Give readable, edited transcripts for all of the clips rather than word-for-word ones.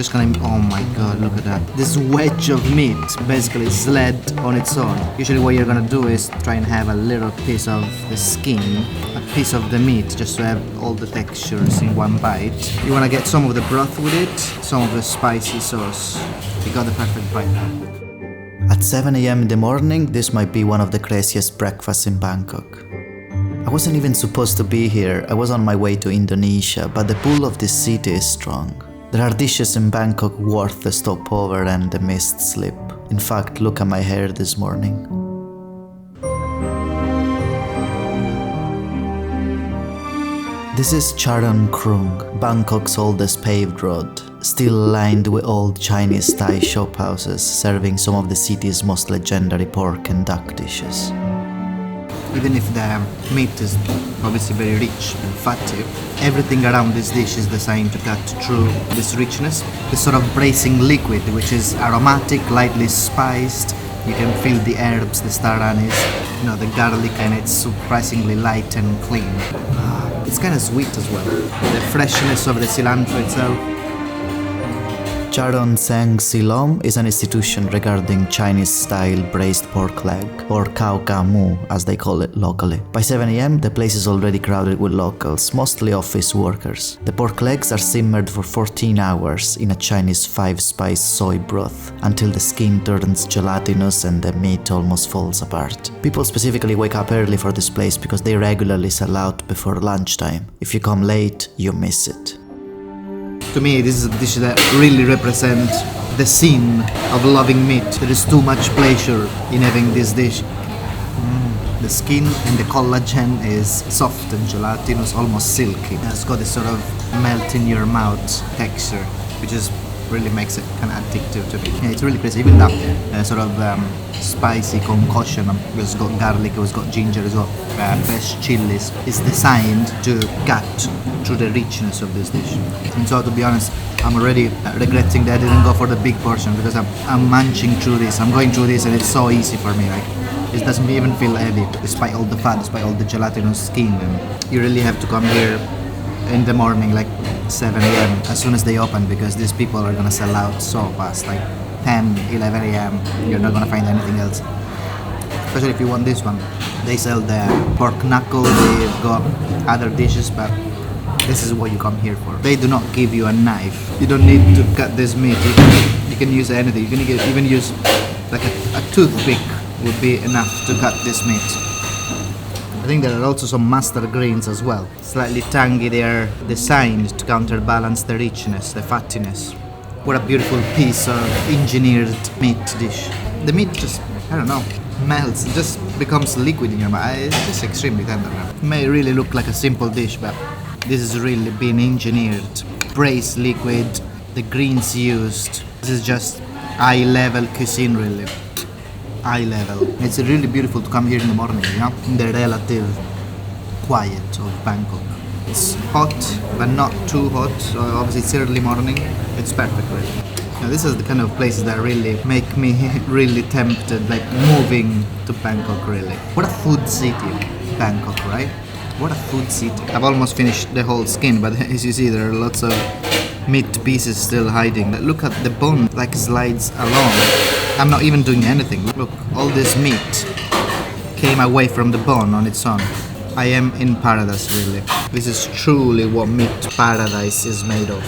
just gonna, oh my god, look at that. This wedge of meat basically slid on its own. Usually what you're gonna do is try and have a little piece of the skin, a piece of the meat, just to have all the textures in one bite. You wanna get some of the broth with it, some of the spicy sauce. You got the perfect bite now. At 7 a.m. in the morning, this might be one of the craziest breakfasts in Bangkok. I wasn't even supposed to be here. I was on my way to Indonesia, but the pull of this city is strong. There are dishes in Bangkok worth the stopover and the missed sleep. In fact, look at my hair this morning. This is Charoen Krung, Bangkok's oldest paved road, still lined with old Chinese Thai shophouses serving some of the city's most legendary pork and duck dishes. Even if the meat is obviously very rich and fatty, everything around this dish is designed to cut through this richness, this sort of bracing liquid which is aromatic, lightly spiced. You can feel the herbs, the star anise, the garlic, and it's surprisingly light and clean. It's kind of sweet as well. The freshness of the cilantro itself. Charoen Saeng Silom is an institution regarding Chinese-style braised pork leg, or Khao Kha Moo as they call it locally. By 7 a.m. the place is already crowded with locals, mostly office workers. The pork legs are simmered for 14 hours in a Chinese 5-spice soy broth until the skin turns gelatinous and the meat almost falls apart. People specifically wake up early for this place because they regularly sell out before lunchtime. If you come late, you miss it. To me, this is a dish that really represents the sin of loving meat. There is too much pleasure in having this dish. The skin and the collagen is soft and gelatinous, almost silky. It's got this sort of melt in your mouth texture, which is really makes it kind of addictive to me. Yeah, it's really crazy. Even that sort of spicy concoction, it's got garlic, it's got ginger, it's got fresh chilies. It's designed to cut through the richness of this dish. And so, to be honest, I'm already regretting that I didn't go for the big portion, because I'm munching through this, I'm going through this, and it's so easy for me. Like, it doesn't even feel heavy, despite all the fat, despite all the gelatinous skin. And you really have to come here in the morning, like 7 a.m. as soon as they open, because these people are gonna sell out so fast. Like 10, 11 a.m. you're not gonna find anything else. Especially if you want this one. They sell the pork knuckle, they've got other dishes, but this is what you come here for. They do not give you a knife. You don't need to cut this meat. You can use anything. You can even use like a toothpick would be enough to cut this meat. I think there are also some mustard greens as well. Slightly tangy, they are designed to counterbalance the richness, the fattiness. What a beautiful piece of engineered meat dish. The meat just, I don't know, melts, it just becomes liquid in your mouth. It's just extremely tender. It may really look like a simple dish, but this is really been engineered. Braised liquid, the greens used. This is just high-level cuisine, really. Eye level. It's really beautiful to come here in the morning, in the relative quiet of Bangkok. It's hot, but not too hot. So obviously it's early morning. It's perfect, really. Now, this is the kind of places that really make me really tempted, like moving to Bangkok, really. What a food city, Bangkok, right? What a food city. I've almost finished the whole skin, but as you see, there are lots of meat pieces still hiding. Look at the bone, like slides along. I'm not even doing anything. Look, all this meat came away from the bone on its own. I am in paradise, really. This is truly what meat paradise is made of.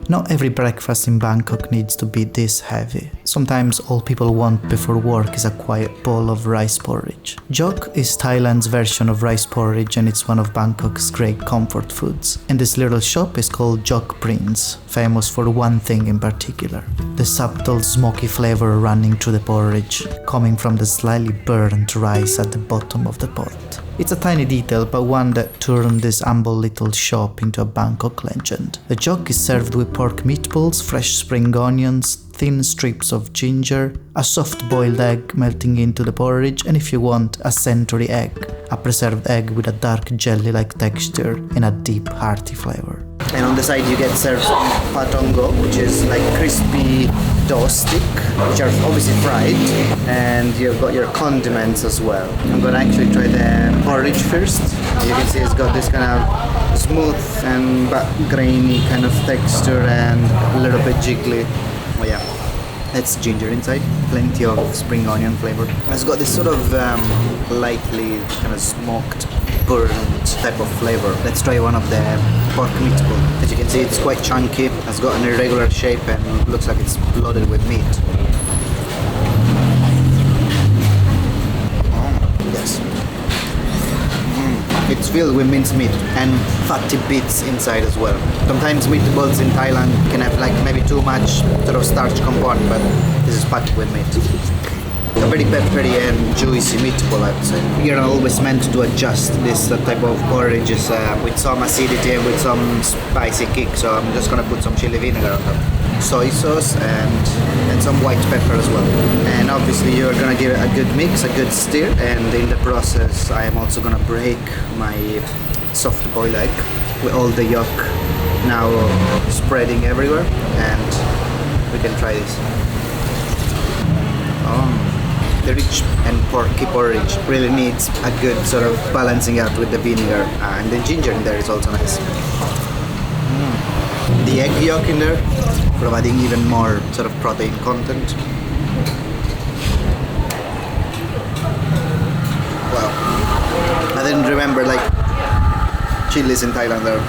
Not every breakfast in Bangkok needs to be this heavy. Sometimes all people want before work is a quiet bowl of rice porridge. Jok is Thailand's version of rice porridge, and it's one of Bangkok's great comfort foods. And this little shop is called Jok Prince, famous for one thing in particular: the subtle smoky flavor running through the porridge, coming from the slightly burnt rice at the bottom of the pot. It's a tiny detail, but one that turned this humble little shop into a Bangkok legend. The jok is served with pork meatballs, fresh spring onions, thin strips of ginger, a soft boiled egg melting into the porridge, and if you want, a century egg, a preserved egg with a dark jelly-like texture and a deep, hearty flavor. And on the side you get served patongo, which is like crispy dough stick, which are obviously fried, and you've got your condiments as well. I'm gonna actually try the porridge first. You can see it's got this kind of smooth and but grainy kind of texture and a little bit jiggly. Oh yeah, that's ginger inside, plenty of spring onion flavor. It's got this sort of lightly kind of smoked burnt type of flavor. Let's try one of the pork meatball. As you can see, it's quite chunky, has got an irregular shape and looks like it's loaded with meat. Yes. It's filled with minced meat and fatty bits inside as well. Sometimes meatballs in Thailand can have like maybe too much sort of starch component, but this is packed with meat. A very peppery and juicy meatball, I would say. You're always meant to adjust this type of porridges with some acidity and with some spicy kick, so I'm just gonna put some chili vinegar on top. Soy sauce and some white pepper as well. And obviously you're gonna give it a good mix, a good stir, and in the process I am also gonna break my soft boiled egg with all the yolk now spreading everywhere, and we can try this. The rich and porky porridge really needs a good sort of balancing out with the vinegar, and the ginger in there is also nice. The egg yolk in there, providing even more sort of protein content. Wow. I didn't remember like chilies in Thailand are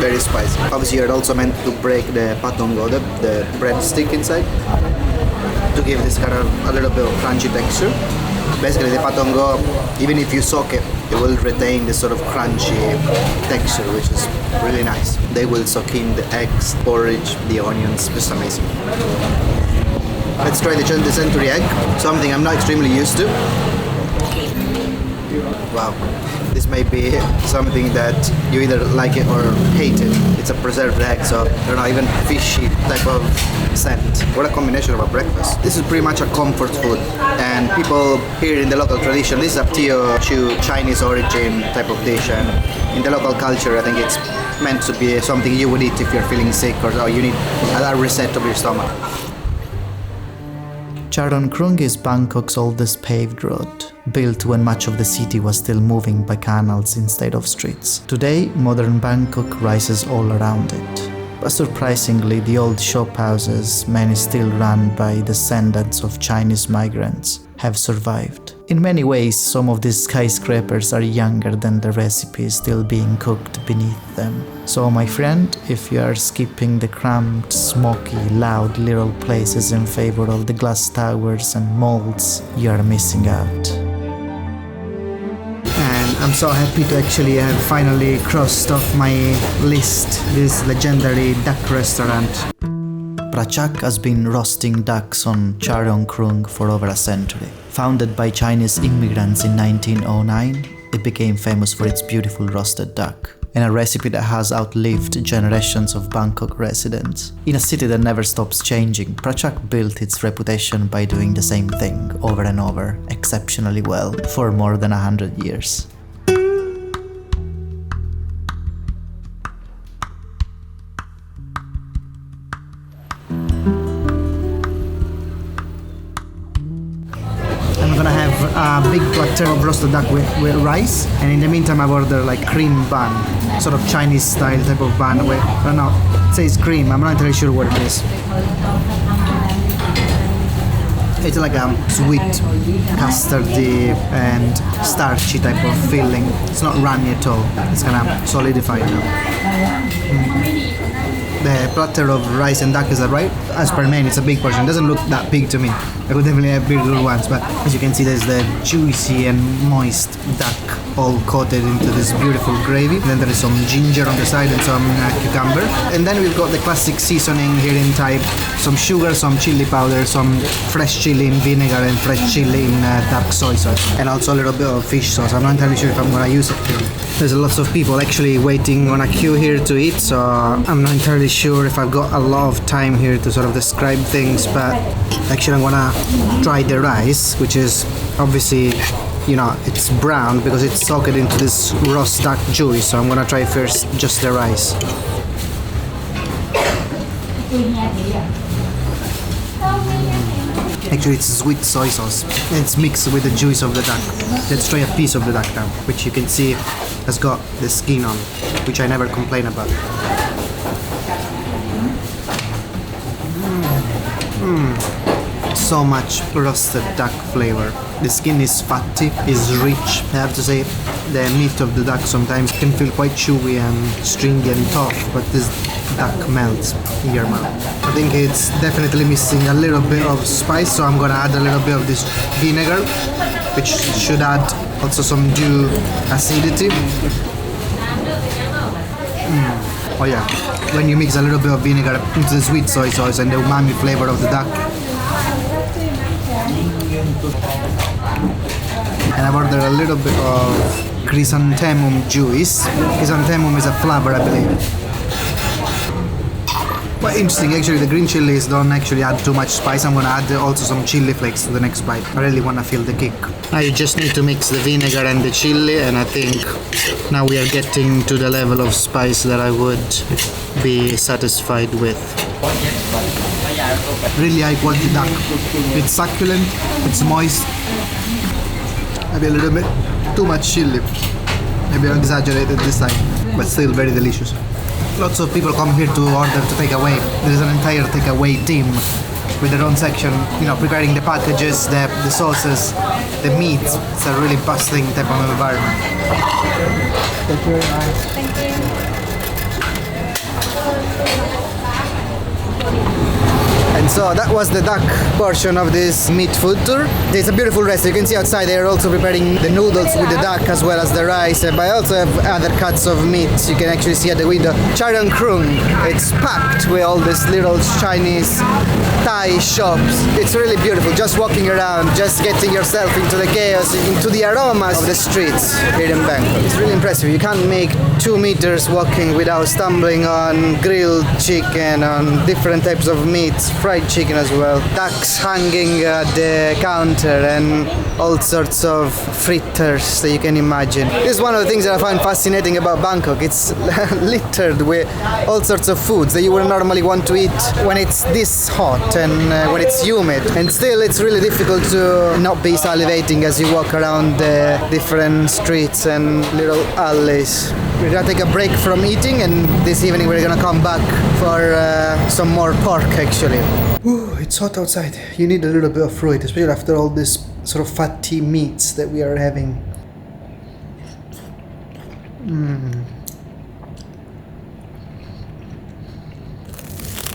very spicy. Obviously you're also meant to break the patongo, the breadstick inside, to give this kind of a little bit of crunchy texture. Basically the patongo, even if you soak it, it will retain this sort of crunchy texture, which is really nice. They will soak in the eggs, porridge, the onions, just amazing. Let's try the century egg, something I'm not extremely used to. Wow, this may be something that you either like it or hate it. It's a preserved egg, so I don't know, even fishy type of scent. What a combination of a breakfast. This is pretty much a comfort food, and people here in the local tradition, this is a Teochew Chinese origin type of dish, and in the local culture I think it's meant to be something you would eat if you're feeling sick or you need a reset of your stomach. Charoen Krung is Bangkok's oldest paved road, built when much of the city was still moving by canals instead of streets. Today, modern Bangkok rises all around it. But surprisingly, the old shophouses, many still run by descendants of Chinese migrants, have survived. In many ways, some of these skyscrapers are younger than the recipes still being cooked beneath them. So my friend, if you are skipping the cramped, smoky, loud little places in favor of the glass towers and molds, you are missing out. And I'm so happy to actually have finally crossed off my list this legendary duck restaurant. Prachak has been roasting ducks on Charoen Krung for over a century. Founded by Chinese immigrants in 1909, it became famous for its beautiful roasted duck, and a recipe that has outlived generations of Bangkok residents. In a city that never stops changing, Prachak built its reputation by doing the same thing over and over, exceptionally well, for more than 100 years. I'm gonna have a big platter of roasted duck with rice, and in the meantime I've ordered like cream bun, sort of Chinese style type of bun with, I don't know, it says cream, I'm not entirely sure what it is. It's like a sweet, custardy and starchy type of filling. It's not runny at all, it's kind of solidified now. The platter of rice and duck, is that right? As per main, it's a big portion. It doesn't look that big to me. I could definitely have bigger ones, but as you can see, there's the juicy and moist duck all coated into this beautiful gravy. And then there is some ginger on the side and some cucumber. And then we've got the classic seasoning here in Thai. Some sugar, some chili powder, some fresh chili in vinegar and fresh chili in dark soy sauce. And also a little bit of fish sauce. I'm not entirely sure if I'm gonna use it here. There's lots of people actually waiting on a queue here to eat, so I'm not entirely sure if I've got a lot of time here to sort of describe things, but actually I'm gonna try the rice, which is obviously, you know, it's brown because it's soaked into this roast duck juice, so I'm gonna try first just the rice. Actually, it's sweet soy sauce. It's mixed with the juice of the duck. Let's try a piece of the duck now, which you can see has got the skin on, which I never complain about. So much roasted duck flavor. The skin is fatty, is rich. I have to say, the meat of the duck sometimes can feel quite chewy and stringy and tough, but this duck melts in your mouth. I think it's definitely missing a little bit of spice, so I'm gonna add a little bit of this vinegar, which should add also some due acidity. Oh yeah, when you mix a little bit of vinegar into the sweet soy sauce and the umami flavor of the duck. And I've ordered a little bit of chrysanthemum juice. Chrysanthemum is a flower, I believe. Quite interesting, actually. The green chilies don't actually add too much spice. I'm gonna add also some chili flakes to the next bite. I really wanna feel the kick. Now you just need to mix the vinegar and the chili, and I think now we are getting to the level of spice that I would be satisfied with. Really high quality duck. It's succulent, it's moist. Maybe a little bit too much chili. Maybe I exaggerated this time, but still very delicious. Lots of people come here to order to take away. There's an entire takeaway team with their own section, you know, preparing the packages, the sauces, the meat. It's a really bustling type of environment. Thank you very much. Thank you. And so that was the duck portion of this meat food tour. It's a beautiful restaurant. You can see outside they are also preparing the noodles with the duck as well as the rice. But I also have other cuts of meat you can actually see at the window. Charoen Krung. It's packed with all these little Chinese Thai shops. It's really beautiful. Just walking around, just getting yourself into the chaos, into the aromas of the streets here in Bangkok. It's really impressive. You can't make 2 meters walking without stumbling on grilled chicken, on different types of meats, fried chicken as well, ducks hanging at the counter, and all sorts of fritters that you can imagine. This is one of the things that I find fascinating about Bangkok. It's littered with all sorts of foods that you would normally want to eat when it's this hot and when it's humid. And still it's really difficult to not be salivating as you walk around the different streets and little alleys. We're gonna take a break from eating, and this evening we're gonna come back for some more pork actually. Ooh, it's hot outside. You need a little bit of fruit, especially after all this sort of fatty meats that we are having.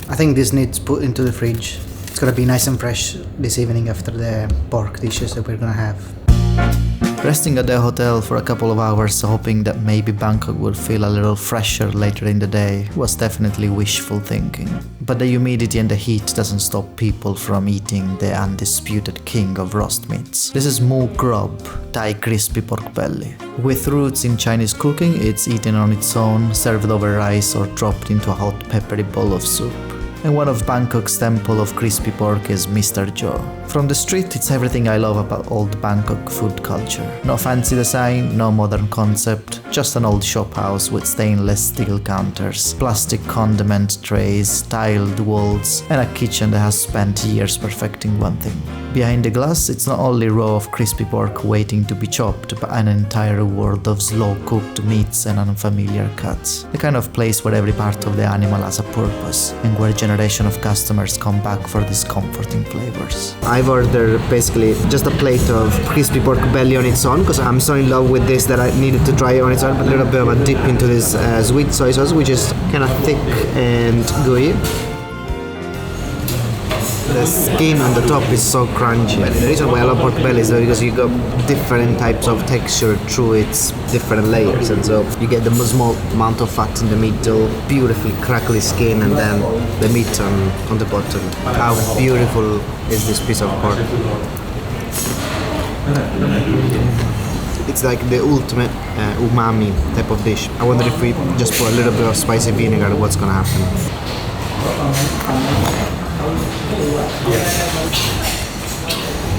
I think this needs put into the fridge. It's gonna be nice and fresh this evening after the pork dishes that we're gonna have. Resting at the hotel for a couple of hours, hoping that maybe Bangkok would feel a little fresher later in the day, was definitely wishful thinking. But the humidity and the heat doesn't stop people from eating the undisputed king of roast meats. This is moo grub, Thai crispy pork belly. With roots in Chinese cooking, it's eaten on its own, served over rice or dropped into a hot peppery bowl of soup. And one of Bangkok's temple of crispy pork is Mr. Joe. From the street, it's everything I love about old Bangkok food culture. No fancy design, no modern concept, just an old shop house with stainless steel counters, plastic condiment trays, tiled walls, and a kitchen that has spent years perfecting one thing. Behind the glass, it's not only a row of crispy pork waiting to be chopped, but an entire world of slow-cooked meats and unfamiliar cuts. The kind of place where every part of the animal has a purpose, and where generation of customers come back for these comforting flavors. I've ordered basically just a plate of crispy pork belly on its own, because I'm so in love with this that I needed to try it on its own. A little bit of a dip into this sweet soy sauce, which is kind of thick and gooey. The skin on the top is so crunchy. The reason why I love pork belly is because you got different types of texture through its different layers, and so you get the small amount of fat in the middle, beautifully crackly skin, and then the meat on the bottom. How beautiful is this piece of pork? It's like the ultimate umami type of dish. I wonder if we just put a little bit of spicy vinegar, what's gonna happen.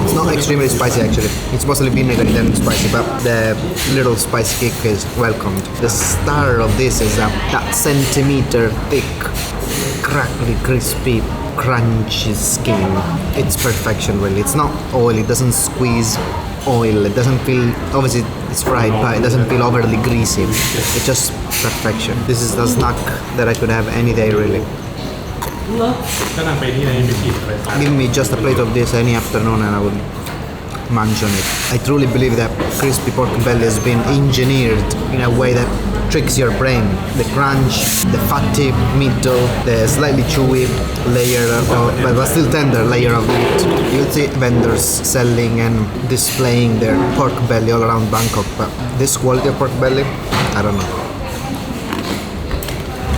It's not extremely spicy actually. It's mostly vinegar and spicy, but the little spice kick is welcomed. The star of this is that centimeter thick, crackly, crispy, crunchy skin. It's perfection really. It's not oily, it doesn't squeeze oil, it doesn't feel, obviously it's fried, but it doesn't feel overly greasy. It's just perfection. This is a snack that I could have any day really. Give me just a plate of this any afternoon and I would munch on it. I truly believe that crispy pork belly has been engineered in a way that tricks your brain. The crunch, the fatty middle, the slightly chewy layer of, but still tender layer of meat. You'll see vendors selling and displaying their pork belly all around Bangkok, but this quality of pork belly, I don't know.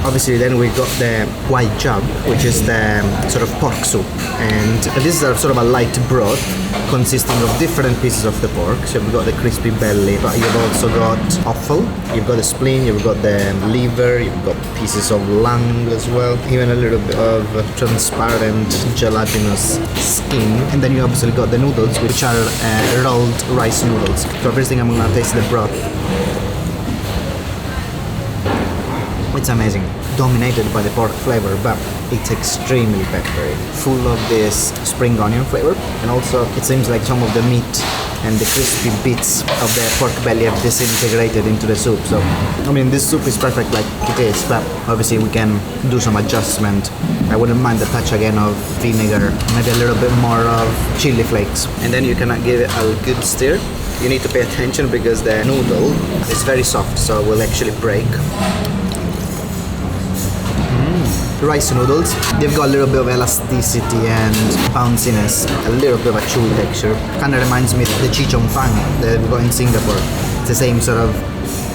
Obviously then we got the white chub, which is the sort of pork soup, and this is a sort of a light broth consisting of different pieces of the pork. So you've got the crispy belly, but you've also got offal, you've got the spleen, you've got the liver, you've got pieces of lung as well, even a little bit of transparent gelatinous skin, and then you obviously got the noodles, which are rolled rice noodles. So first thing I'm gonna taste the broth. It's amazing, dominated by the pork flavor, but it's extremely peppery, full of this spring onion flavor, and also it seems like some of the meat and the crispy bits of the pork belly have disintegrated into the soup. So, I mean, this soup is perfect like it is, but obviously we can do some adjustment. I wouldn't mind the touch again of vinegar, maybe a little bit more of chili flakes, and then you can give it a good stir. You need to pay attention because the noodle is very soft, so it will actually break. Rice noodles, they've got a little bit of elasticity and bounciness, a little bit of a chewy texture. Kind of reminds me of the chichong fang that we've got in Singapore. It's the same sort of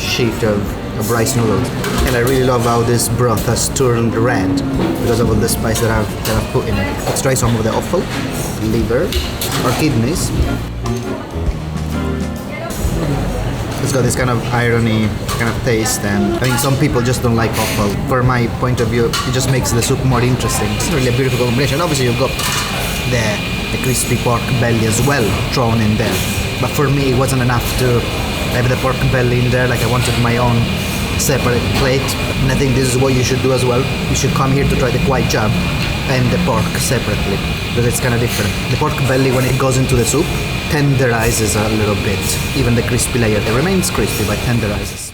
sheet of rice noodles. And I really love how this broth has turned red because of all the spice that I've put in it. Let's try some of the offal, liver, or kidneys. It's got this kind of irony, kind of taste, and I think some people just don't like offal. For my point of view, it just makes the soup more interesting. It's really a beautiful combination. Obviously you've got the crispy pork belly as well thrown in there, but for me it wasn't enough to have the pork belly in there. Like I wanted my own separate plate, and I think this is what you should do as well. You should come here to try the kwai chab and the pork separately, because it's kind of different. The pork belly, when it goes into the soup, tenderizes a little bit. Even the crispy layer, it remains crispy but tenderizes.